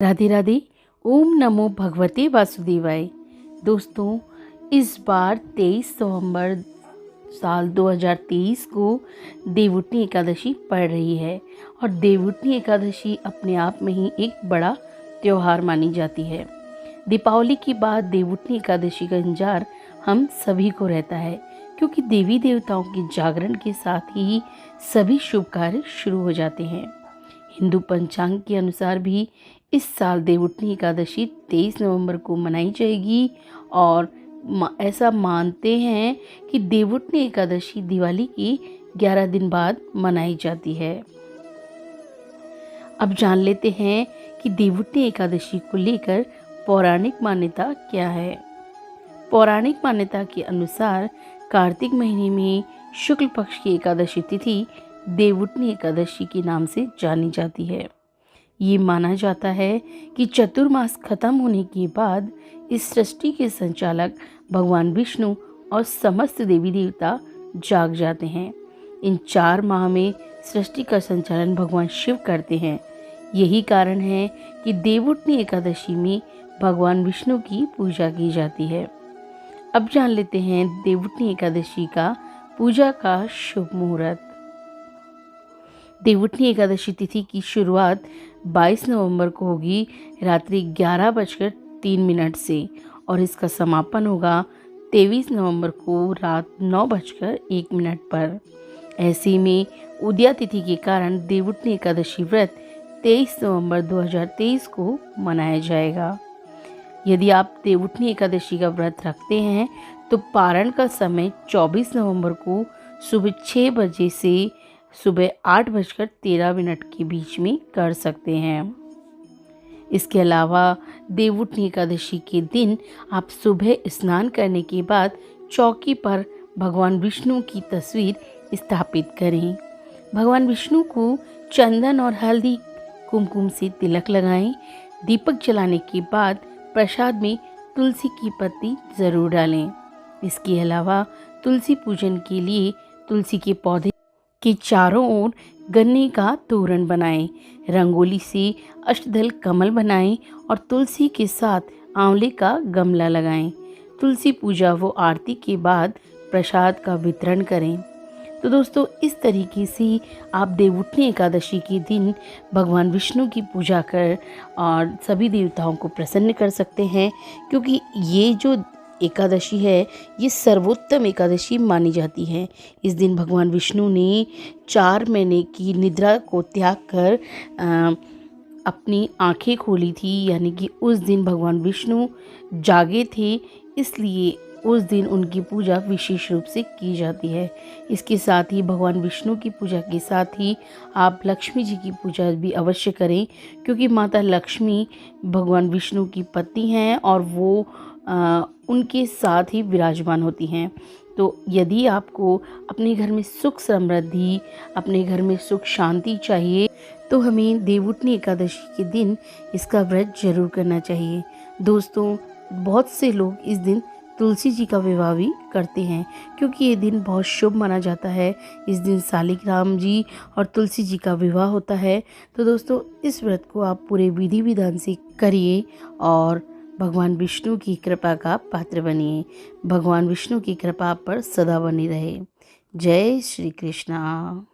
राधे राधे। ओम नमो भगवते वासुदेवाय। दोस्तों, इस बार 23 नवंबर साल 2023 को देवउठनी एकादशी पड़ रही है और देवउठनी एकादशी अपने आप में ही एक बड़ा त्यौहार मानी जाती है। दीपावली के बाद देवउठनी एकादशी का इंतजार हम सभी को रहता है, क्योंकि देवी देवताओं के जागरण के साथ ही सभी शुभ कार्य शुरू हो जाते हैं। हिंदू पंचांग के अनुसार भी इस साल देवउठनी एकादशी 23 नवंबर को मनाई जाएगी और ऐसा मानते हैं कि देवउठनी एकादशी दिवाली की 11 दिन बाद मनाई जाती है। अब जान लेते हैं कि देवउठनी एकादशी को लेकर पौराणिक मान्यता क्या है। पौराणिक मान्यता के अनुसार कार्तिक महीने में शुक्ल पक्ष की एकादशी तिथि देवउठनी एकादशी के नाम से जानी जाती है। ये माना जाता है कि चतुर्मास खत्म होने के बाद इस सृष्टि के संचालक भगवान विष्णु और समस्त देवी देवता जाग जाते हैं। इन 4 माह में सृष्टि का संचालन भगवान शिव करते हैं। यही कारण है कि देवउठनी एकादशी में भगवान विष्णु की पूजा की जाती है। अब जान लेते हैं देवउठनी एकादशी का पूजा का शुभ मुहूर्त। देवउठनी एकादशी तिथि की शुरुआत 22 नवंबर को होगी रात्रि 11:03 से और इसका समापन होगा 23 नवंबर को रात 9:01 पर। ऐसे में उदया तिथि के कारण देवउठनी एकादशी व्रत 23 नवंबर 2023 को मनाया जाएगा। यदि आप देवउठनी एकादशी का व्रत रखते हैं तो पारण का समय 24 नवंबर को सुबह 6 बजे से सुबह 8:13 के बीच में कर सकते हैं। इसके अलावा देवउठनी एकादशी के दिन आप सुबह स्नान करने के बाद चौकी पर भगवान विष्णु की तस्वीर स्थापित करें। भगवान विष्णु को चंदन और हल्दी कुमकुम से तिलक लगाएं। दीपक जलाने के बाद प्रसाद में तुलसी की पत्ती ज़रूर डालें। इसके अलावा तुलसी पूजन के लिए तुलसी के पौधे के चारों ओर गन्ने का तोरण बनाएं, रंगोली से अष्टदल कमल बनाएं और तुलसी के साथ आंवले का गमला लगाएं। तुलसी पूजा व आरती के बाद प्रसाद का वितरण करें। तो दोस्तों, इस तरीके से आप देवउठनी एकादशी के दिन भगवान विष्णु की पूजा कर और सभी देवताओं को प्रसन्न कर सकते हैं, क्योंकि ये जो एकादशी है ये सर्वोत्तम एकादशी मानी जाती है। इस दिन भगवान विष्णु ने 4 महीने की निद्रा को त्याग कर अपनी आंखें खोली थी, यानी कि उस दिन भगवान विष्णु जागे थे, इसलिए उस दिन उनकी पूजा विशेष रूप से की जाती है। इसके साथ ही भगवान विष्णु की पूजा के साथ ही आप लक्ष्मी जी की पूजा भी अवश्य करें, क्योंकि माता लक्ष्मी भगवान विष्णु की पत्नी हैं और वो उनके साथ ही विराजमान होती हैं। तो यदि आपको अपने घर में सुख समृद्धि, अपने घर में सुख शांति चाहिए, तो हमें देवउठनी एकादशी के दिन इसका व्रत जरूर करना चाहिए। दोस्तों, बहुत से लोग इस दिन तुलसी जी का विवाह भी करते हैं, क्योंकि ये दिन बहुत शुभ माना जाता है। इस दिन शालिग्राम जी और तुलसी जी का विवाह होता है। तो दोस्तों, इस व्रत को आप पूरे विधि विधान से करिए और भगवान विष्णु की कृपा का पात्र बनिए। भगवान विष्णु की कृपा पर सदा बनी रहे। जय श्री कृष्णा।